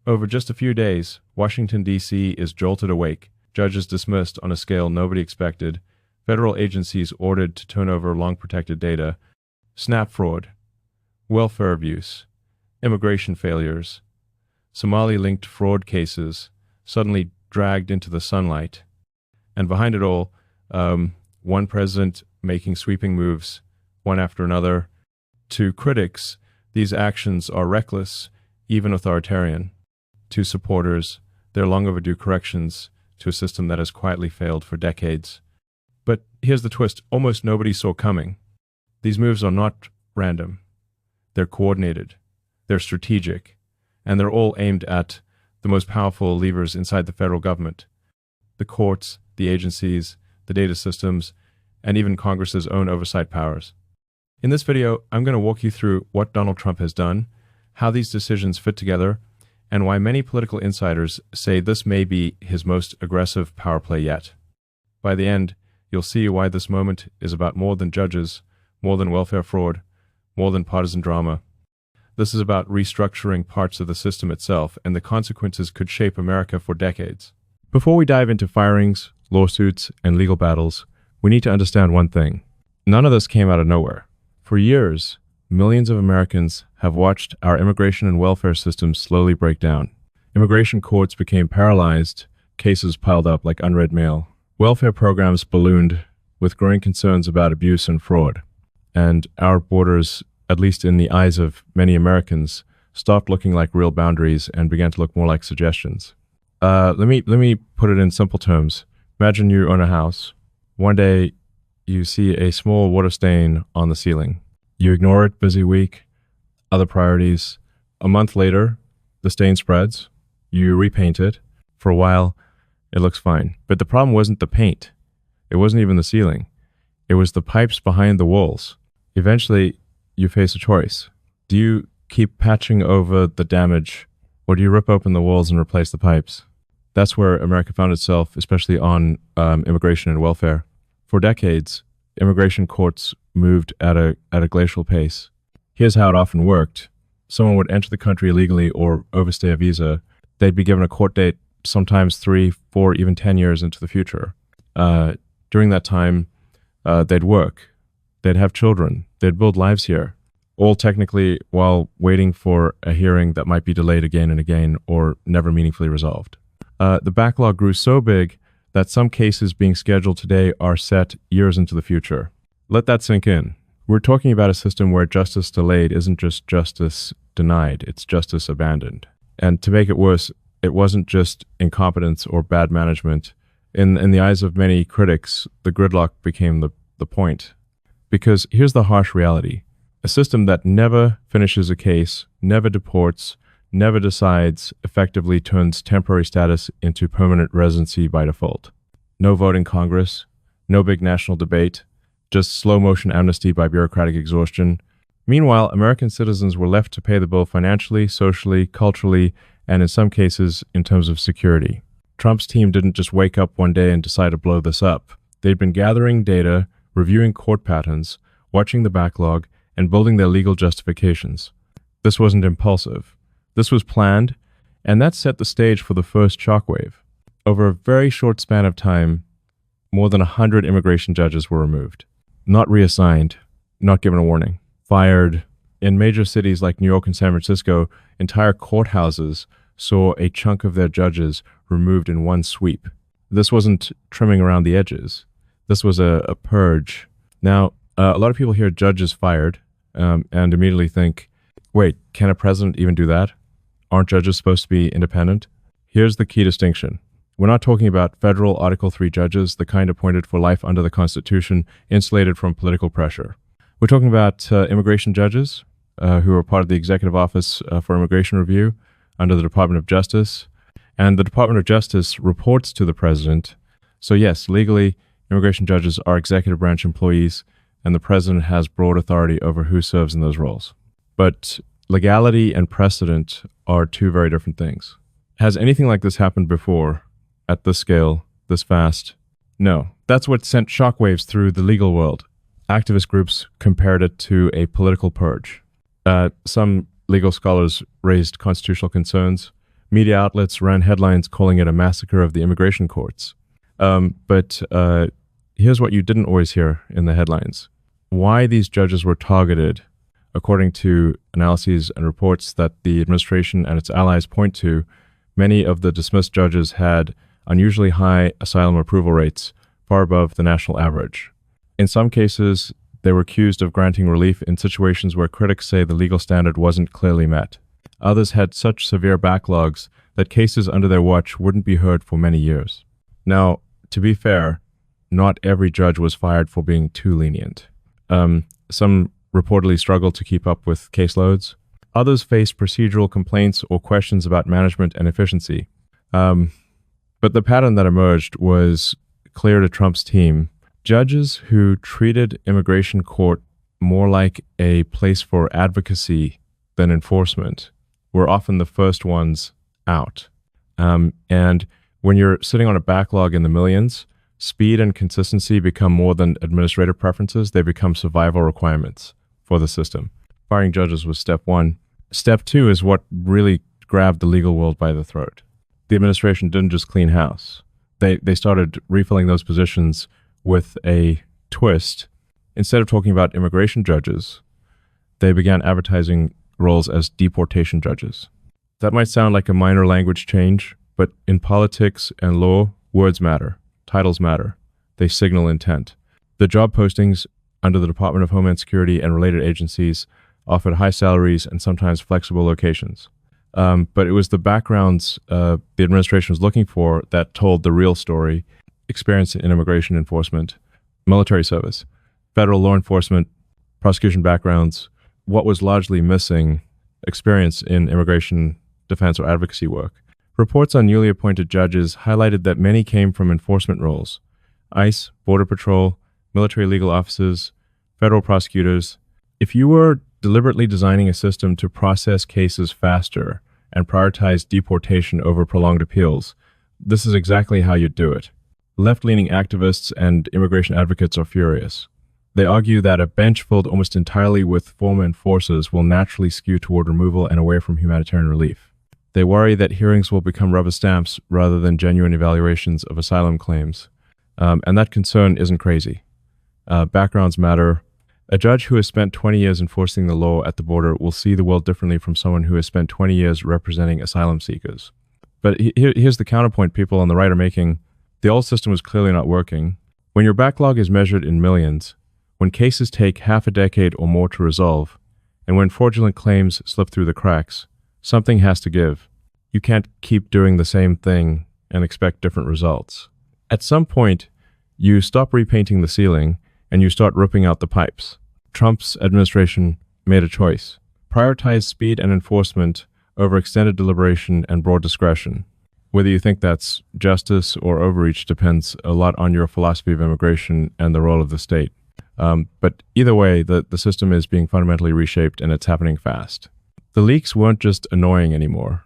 Over just a few days, Washington, D.C. is jolted awake, judges dismissed on a scale nobody expected, federal agencies ordered to turn over long-protected data, SNAP fraud, welfare abuse, immigration failures, Somali-linked fraud cases suddenly dragged into the sunlight, and behind it all, one president making sweeping moves, one after another. To critics, these actions are reckless, even authoritarian. To supporters, they're long overdue corrections to a system that has quietly failed for decades. But here's the twist: almost nobody saw coming. These moves are not random. They're coordinated, they're strategic, and they're all aimed at the most powerful levers inside the federal government: the courts, the agencies, the data systems, and even Congress's own oversight powers. In this video, I'm going to walk you through what Donald Trump has done, how these decisions fit together, and why many political insiders say this may be his most aggressive power play yet. By the end, you'll see why this moment is about more than judges, more than welfare fraud, more than partisan drama. This is about restructuring parts of the system itself, and the consequences could shape America for decades. Before we dive into firings, lawsuits, and legal battles, we need to understand one thing. None of this came out of nowhere. For years, millions of Americans have watched our immigration and welfare systems slowly break down. Immigration courts became paralyzed, cases piled up like unread mail. Welfare programs ballooned with growing concerns about abuse and fraud. And our borders, at least in the eyes of many Americans, stopped looking like real boundaries and began to look more like suggestions. Let me put it in simple terms. Imagine you own a house. One day, you see a small water stain on the ceiling. You ignore it, busy week, other priorities. A month later, the stain spreads. You repaint it. For a while, it looks fine. But the problem wasn't the paint. It wasn't even the ceiling. It was the pipes behind the walls. Eventually, you face a choice. Do you keep patching over the damage, or do you rip open the walls and replace the pipes? That's where America found itself, especially on immigration and welfare. For decades, immigration courts moved at a glacial pace. Here's how it often worked. Someone would enter the country illegally or overstay a visa. They'd be given a court date sometimes 3, 4, even 10 years into the future. During that time, they'd work. They'd have children. They'd build lives here, all technically while waiting for a hearing that might be delayed again and again or never meaningfully resolved. The backlog grew so big that some cases being scheduled today are set years into the future. Let that sink in. We're talking about a system where justice delayed isn't just justice denied, it's justice abandoned. And to make it worse, it wasn't just incompetence or bad management. In the eyes of many critics, the gridlock became the point. Because here's the harsh reality. A system that never finishes a case, never deports, never decides, effectively turns temporary status into permanent residency by default. No vote in Congress, no big national debate, just slow-motion amnesty by bureaucratic exhaustion. Meanwhile, American citizens were left to pay the bill financially, socially, culturally, and in some cases, in terms of security. Trump's team didn't just wake up one day and decide to blow this up. They'd been gathering data, reviewing court patterns, watching the backlog, and building their legal justifications. This wasn't impulsive. This was planned, and that set the stage for the first shockwave. Over a very short span of time, more than 100 immigration judges were removed. Not reassigned, not given a warning. Fired. In major cities like New York and San Francisco, entire courthouses saw a chunk of their judges removed in one sweep. This wasn't trimming around the edges. This was a purge. Now, a lot of people hear judges fired and immediately think, wait, can a president even do that? Aren't judges supposed to be independent? Here's the key distinction. We're not talking about federal Article 3 judges, the kind appointed for life under the Constitution, insulated from political pressure. We're talking about immigration judges who are part of the Executive Office for Immigration Review under the Department of Justice. And the Department of Justice reports to the president. So yes, legally, immigration judges are executive branch employees, and the president has broad authority over who serves in those roles. But legality and precedent are two very different things. Has anything like this happened before, at this scale, this fast? No. That's what sent shockwaves through the legal world. Activist groups compared it to a political purge. Some legal scholars raised constitutional concerns. Media outlets ran headlines calling it a massacre of the immigration courts. But here's what you didn't always hear in the headlines. Why these judges were targeted, according to analyses and reports that the administration and its allies point to, many of the dismissed judges had unusually high asylum approval rates, far above the national average. In some cases, they were accused of granting relief in situations where critics say the legal standard wasn't clearly met. Others had such severe backlogs that cases under their watch wouldn't be heard for many years. Now, to be fair, not every judge was fired for being too lenient. Some reportedly struggled to keep up with caseloads. Others faced procedural complaints or questions about management and efficiency. But the pattern that emerged was clear to Trump's team. Judges who treated immigration court more like a place for advocacy than enforcement were often the first ones out. And when you're sitting on a backlog in the millions, speed and consistency become more than administrative preferences. They become survival requirements for the system. Firing judges was step one. Step two is what really grabbed the legal world by the throat. The administration didn't just clean house. They started refilling those positions with a twist. Instead of talking about immigration judges, they began advertising roles as deportation judges. That might sound like a minor language change, but in politics and law, words matter. Titles matter. They signal intent. The job postings under the Department of Homeland Security and related agencies offered high salaries and sometimes flexible locations. But it was the backgrounds the administration was looking for that told the real story: experience in immigration enforcement, military service, federal law enforcement, prosecution backgrounds. What was largely missing: experience in immigration defense or advocacy work. Reports on newly appointed judges highlighted that many came from enforcement roles: ICE, Border Patrol, military legal offices, federal prosecutors. If you were deliberately designing a system to process cases faster and prioritize deportation over prolonged appeals, this is exactly how you do it. Left-leaning activists and immigration advocates are furious. They argue that a bench filled almost entirely with former enforcers will naturally skew toward removal and away from humanitarian relief. They worry that hearings will become rubber stamps rather than genuine evaluations of asylum claims. And that concern isn't crazy. Backgrounds matter. A judge who has spent 20 years enforcing the law at the border will see the world differently from someone who has spent 20 years representing asylum seekers. But here's the counterpoint people on the right are making. The old system was clearly not working. When your backlog is measured in millions, when cases take half a decade or more to resolve, and when fraudulent claims slip through the cracks, something has to give. You can't keep doing the same thing and expect different results. At some point, you stop repainting the ceiling and you start ripping out the pipes. Trump's administration made a choice: prioritize speed and enforcement over extended deliberation and broad discretion. Whether you think that's justice or overreach depends a lot on your philosophy of immigration and the role of the state. But either way, the system is being fundamentally reshaped, and it's happening fast. The leaks weren't just annoying anymore.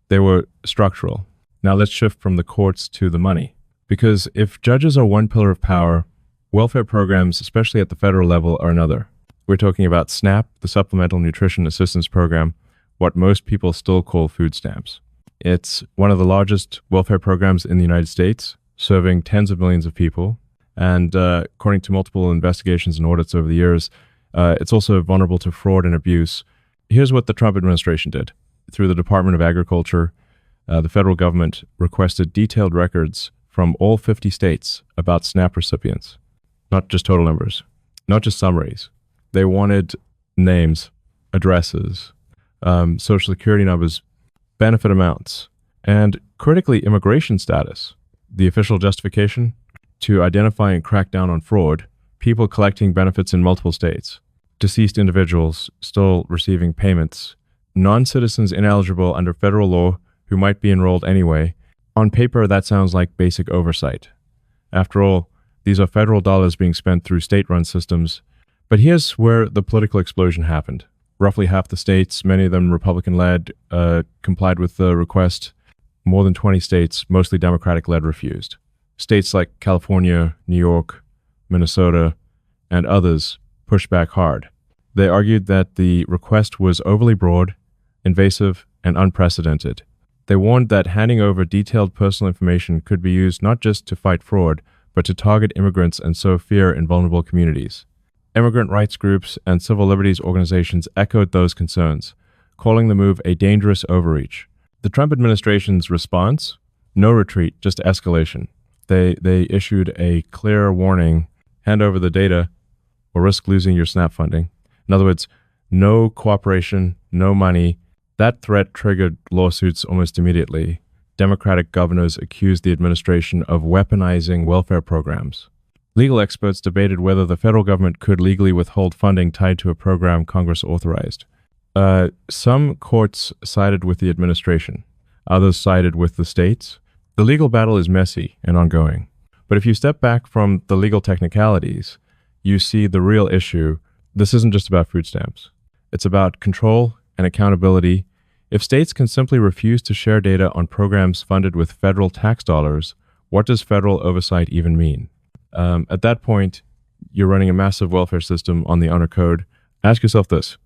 They were structural. Now let's shift from the courts to the money. Because if judges are one pillar of power, welfare programs, especially at the federal level, are another. We're talking about SNAP, the Supplemental Nutrition Assistance Program, what most people still call food stamps. It's one of the largest welfare programs in the United States, serving tens of millions of people. And according to multiple investigations and audits over the years, it's also vulnerable to fraud and abuse. Here's what the Trump administration did. Through the Department of Agriculture, the federal government requested detailed records from all 50 states about SNAP recipients. Not just total numbers, not just summaries. They wanted names, addresses, social security numbers, benefit amounts, and critically, immigration status. The official justification: to identify and crack down on fraud, people collecting benefits in multiple states, deceased individuals still receiving payments, non-citizens ineligible under federal law who might be enrolled anyway. On paper, that sounds like basic oversight. After all, these are federal dollars being spent through state-run systems. But here's where the political explosion happened. Roughly half the states, many of them Republican-led, complied with the request. More than 20 states, mostly Democratic-led, refused. States like California, New York, Minnesota, and others pushed back hard. They argued that the request was overly broad, invasive, and unprecedented. They warned that handing over detailed personal information could be used not just to fight fraud, but to target immigrants and sow fear in vulnerable communities. Immigrant rights groups and civil liberties organizations echoed those concerns, calling the move a dangerous overreach. The Trump administration's response? No retreat, just escalation. They issued a clear warning: hand over the data or risk losing your SNAP funding. In other words, no cooperation, no money. That threat triggered lawsuits almost immediately. Democratic governors accused the administration of weaponizing welfare programs. Legal experts debated whether the federal government could legally withhold funding tied to a program Congress authorized. Some courts sided with the administration. Others sided with the states. The legal battle is messy and ongoing. But if you step back from the legal technicalities, you see the real issue. This isn't just about food stamps. It's about control and accountability. If states can simply refuse to share data on programs funded with federal tax dollars, what does federal oversight even mean? At that point, you're running a massive welfare system on the honor code. Ask yourself this.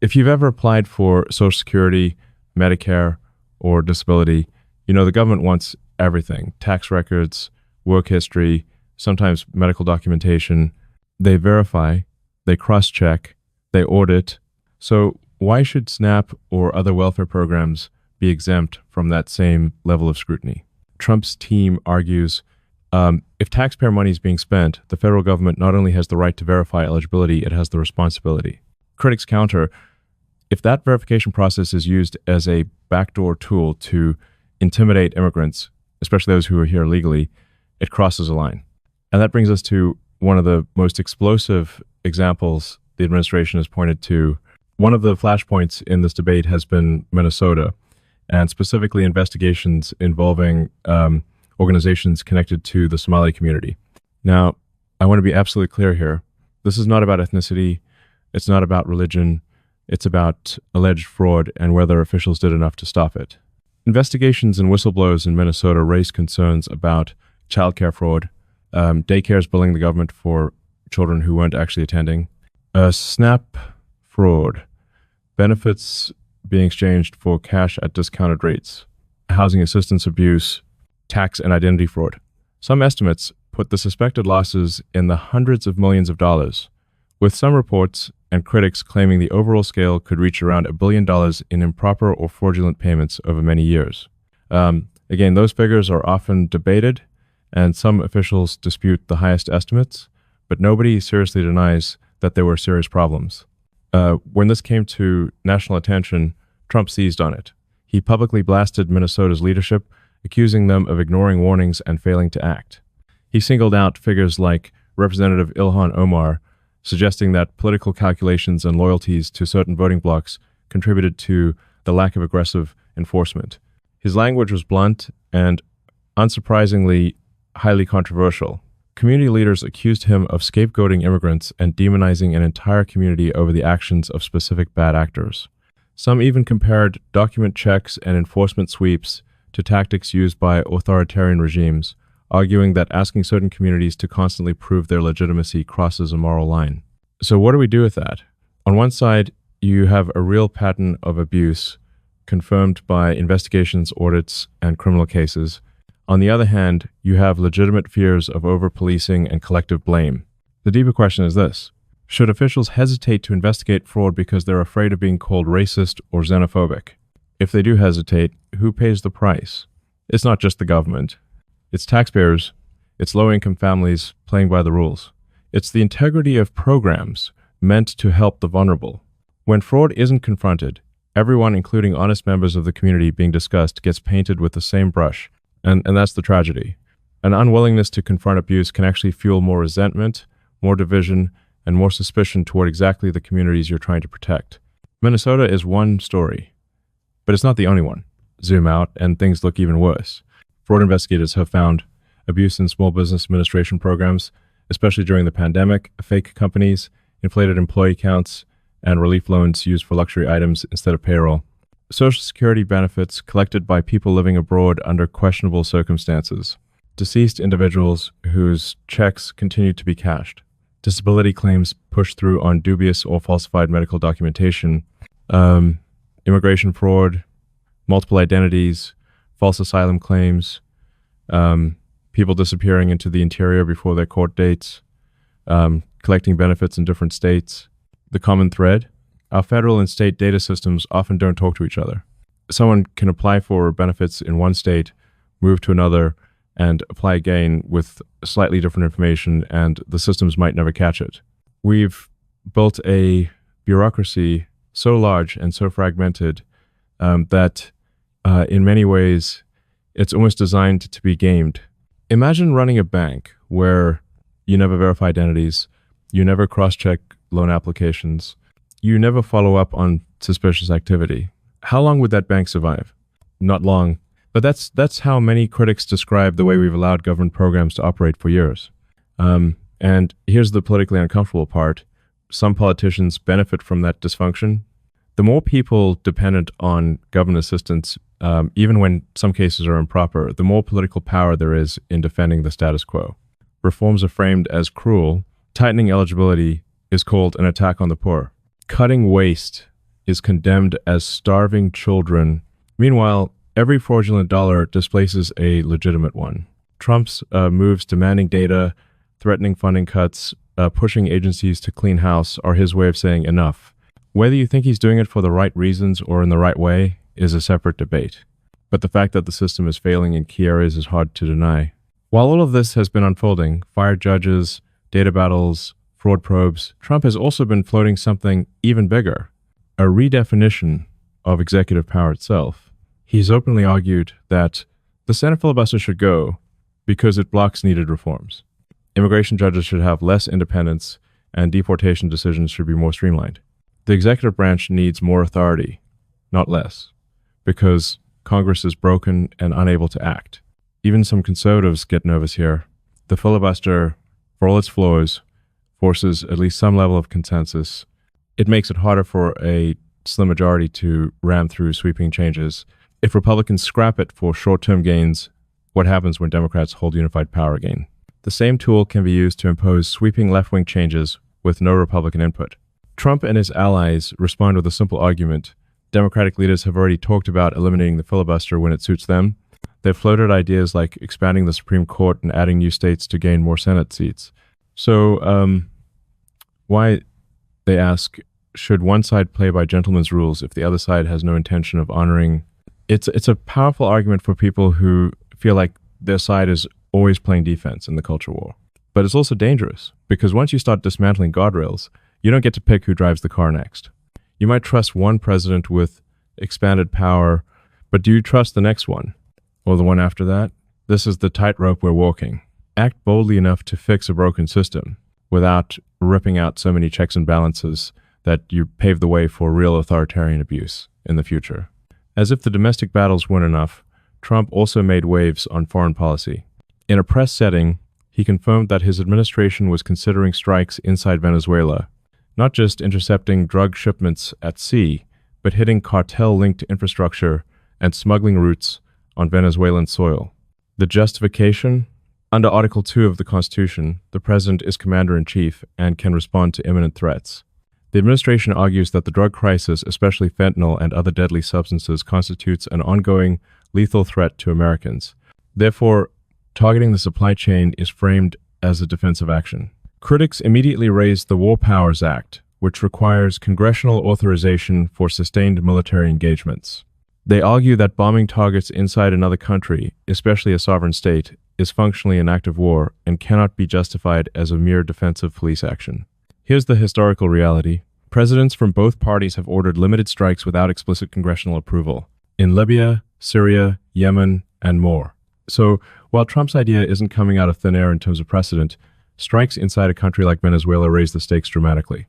If you've ever applied for Social Security, Medicare, or disability, you know the government wants everything: tax records, work history, sometimes medical documentation. They verify, they cross-check, they audit. So why should SNAP or other welfare programs be exempt from that same level of scrutiny? Trump's team argues if taxpayer money is being spent, the federal government not only has the right to verify eligibility, it has the responsibility. Critics counter, if that verification process is used as a backdoor tool to intimidate immigrants, especially those who are here legally, it crosses a line. And that brings us to one of the most explosive examples the administration has pointed to. One of the flashpoints in this debate has been Minnesota, and specifically investigations involving organizations connected to the Somali community. Now, I want to be absolutely clear here. This is not about ethnicity. It's not about religion. It's about alleged fraud and whether officials did enough to stop it. Investigations and whistleblowers in Minnesota raised concerns about childcare fraud, daycares billing the government for children who weren't actually attending, SNAP fraud, benefits being exchanged for cash at discounted rates, housing assistance abuse, tax and identity fraud. Some estimates put the suspected losses in the hundreds of millions of dollars, with some reports and critics claiming the overall scale could reach around $1 billion in improper or fraudulent payments over many years. Again, those figures are often debated, and some officials dispute the highest estimates, but nobody seriously denies that there were serious problems. When this came to national attention, Trump seized on it. He publicly blasted Minnesota's leadership, accusing them of ignoring warnings and failing to act. He singled out figures like Representative Ilhan Omar, suggesting that political calculations and loyalties to certain voting blocs contributed to the lack of aggressive enforcement. His language was blunt and, unsurprisingly, highly controversial. Community leaders accused him of scapegoating immigrants and demonizing an entire community over the actions of specific bad actors. Some even compared document checks and enforcement sweeps to tactics used by authoritarian regimes, arguing that asking certain communities to constantly prove their legitimacy crosses a moral line. So what do we do with that? On one side, you have a real pattern of abuse confirmed by investigations, audits, and criminal cases. On the other hand, you have legitimate fears of over-policing and collective blame. The deeper question is this: should officials hesitate to investigate fraud because they're afraid of being called racist or xenophobic? If they do hesitate, who pays the price? It's not just the government. It's taxpayers. It's low-income families playing by the rules. It's the integrity of programs meant to help the vulnerable. When fraud isn't confronted, everyone, including honest members of the community being discussed, gets painted with the same brush. And that's the tragedy. An unwillingness to confront abuse can actually fuel more resentment, more division, and more suspicion toward exactly the communities you're trying to protect. Minnesota is one story, but it's not the only one. Zoom out, and things look even worse. Fraud investigators have found abuse in small business administration programs, especially during the pandemic, fake companies, inflated employee counts, and relief loans used for luxury items instead of payroll. Social Security benefits collected by people living abroad under questionable circumstances. Deceased individuals whose checks continue to be cashed. Disability claims pushed through on dubious or falsified medical documentation. Immigration fraud, multiple identities, false asylum claims, people disappearing into the interior before their court dates, collecting benefits in different states. The common thread: our federal and state data systems often don't talk to each other. Someone can apply for benefits in one state, move to another, and apply again with slightly different information, and the systems might never catch it. We've built a bureaucracy so large and so fragmented that in many ways it's almost designed to be gamed. Imagine running a bank where you never verify identities, you never cross-check loan applications, you never follow up on suspicious activity. How long would that bank survive? Not long. But that's how many critics describe the way we've allowed government programs to operate for years. And here's the politically uncomfortable part. Some politicians benefit from that dysfunction. The more people dependent on government assistance, even when some cases are improper, the more political power there is in defending the status quo. Reforms are framed as cruel. Tightening eligibility is called an attack on the poor. Cutting waste is condemned as starving children. Meanwhile, every fraudulent dollar displaces a legitimate one. Trump's moves demanding data, threatening funding cuts, pushing agencies to clean house are his way of saying enough. Whether you think he's doing it for the right reasons or in the right way is a separate debate. But the fact that the system is failing in key areas is hard to deny. While all of this has been unfolding, fired judges, data battles, fraud probes, Trump has also been floating something even bigger, a redefinition of executive power itself. He's openly argued that the Senate filibuster should go because it blocks needed reforms. Immigration judges should have less independence, and deportation decisions should be more streamlined. The executive branch needs more authority, not less, because Congress is broken and unable to act. Even some conservatives get nervous here. The filibuster, for all its flaws, forces at least some level of consensus. It makes it harder for a slim majority to ram through sweeping changes. If Republicans scrap it for short-term gains, what happens when Democrats hold unified power again? The same tool can be used to impose sweeping left-wing changes with no Republican input. Trump and his allies respond with a simple argument. Democratic leaders have already talked about eliminating the filibuster when it suits them. They've floated ideas like expanding the Supreme Court and adding new states to gain more Senate seats. So, why, they ask, should one side play by gentleman's rules if the other side has no intention of honoring? It's a powerful argument for people who feel like their side is always playing defense in the culture war. But it's also dangerous, because once you start dismantling guardrails, you don't get to pick who drives the car next. You might trust one president with expanded power, but do you trust the next one? Or the one after that? This is the tightrope we're walking. Act boldly enough to fix a broken system without ripping out so many checks and balances that you pave the way for real authoritarian abuse in the future. As if the domestic battles weren't enough, Trump also made waves on foreign policy. In a press setting, he confirmed that his administration was considering strikes inside Venezuela, not just intercepting drug shipments at sea, but hitting cartel-linked infrastructure and smuggling routes on Venezuelan soil. The justification? Under Article 2 of the Constitution, the president is commander-in-chief and can respond to imminent threats. The administration argues that the drug crisis, especially fentanyl and other deadly substances, constitutes an ongoing lethal threat to Americans. Therefore, targeting the supply chain is framed as a defensive action. Critics immediately raised the War Powers Act, which requires congressional authorization for sustained military engagements. They argue that bombing targets inside another country, especially a sovereign state, is functionally an act of war and cannot be justified as a mere defensive police action. Here's the historical reality. Presidents from both parties have ordered limited strikes without explicit congressional approval in Libya, Syria, Yemen, and more. So, while Trump's idea isn't coming out of thin air in terms of precedent, strikes inside a country like Venezuela raise the stakes dramatically.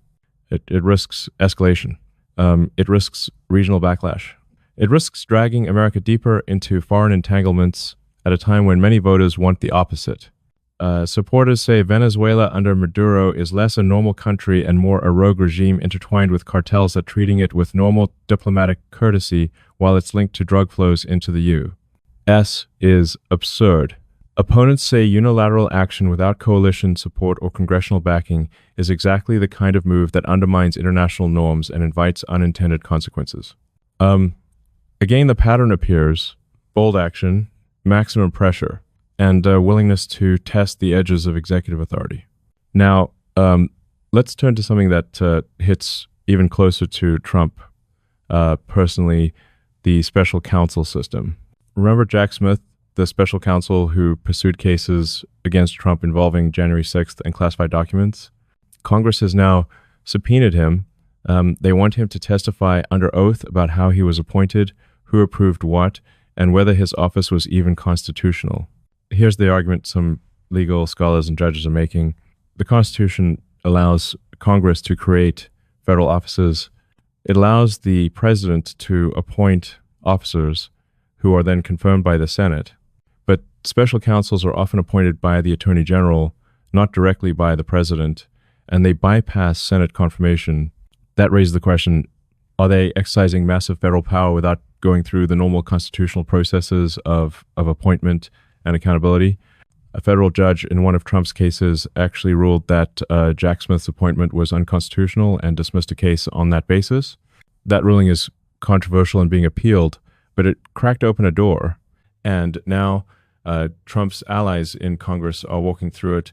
It risks escalation. It risks regional backlash. It risks dragging America deeper into foreign entanglements at a time when many voters want the opposite. Supporters say Venezuela under Maduro is less a normal country and more a rogue regime intertwined with cartels that treating it with normal diplomatic courtesy while it's linked to drug flows into the U.S. is absurd. Opponents say unilateral action without coalition support or congressional backing is exactly the kind of move that undermines international norms and invites unintended consequences. Again, the pattern appears. bold action, maximum pressure, and willingness to test the edges of executive authority. Now, let's turn to something that hits even closer to Trump personally, the special counsel system. Remember Jack Smith, the special counsel who pursued cases against Trump involving January 6th and classified documents? Congress has now subpoenaed him. They want him to testify under oath about how he was appointed, who approved what, and whether his office was even constitutional. Here's the argument some legal scholars and judges are making. The Constitution allows Congress to create federal offices. It allows the president to appoint officers who are then confirmed by the Senate. But special counsels are often appointed by the Attorney General, not directly by the president, and they bypass Senate confirmation. That raises the question, are they exercising massive federal power without going through the normal constitutional processes of appointment and accountability? A federal judge in one of Trump's cases actually ruled that Jack Smith's appointment was unconstitutional and dismissed a case on that basis. That ruling is controversial and being appealed, but it cracked open a door. And now Trump's allies in Congress are walking through it,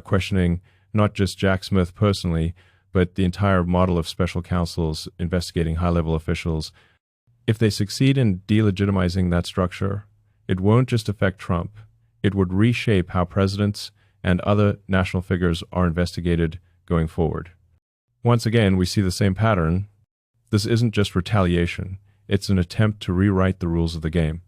questioning not just Jack Smith personally, but the entire model of special counsels investigating high-level officials. If they succeed in delegitimizing that structure, it won't just affect Trump. It would reshape how presidents and other national figures are investigated going forward. Once again, we see the same pattern. This isn't just retaliation. It's an attempt to rewrite the rules of the game.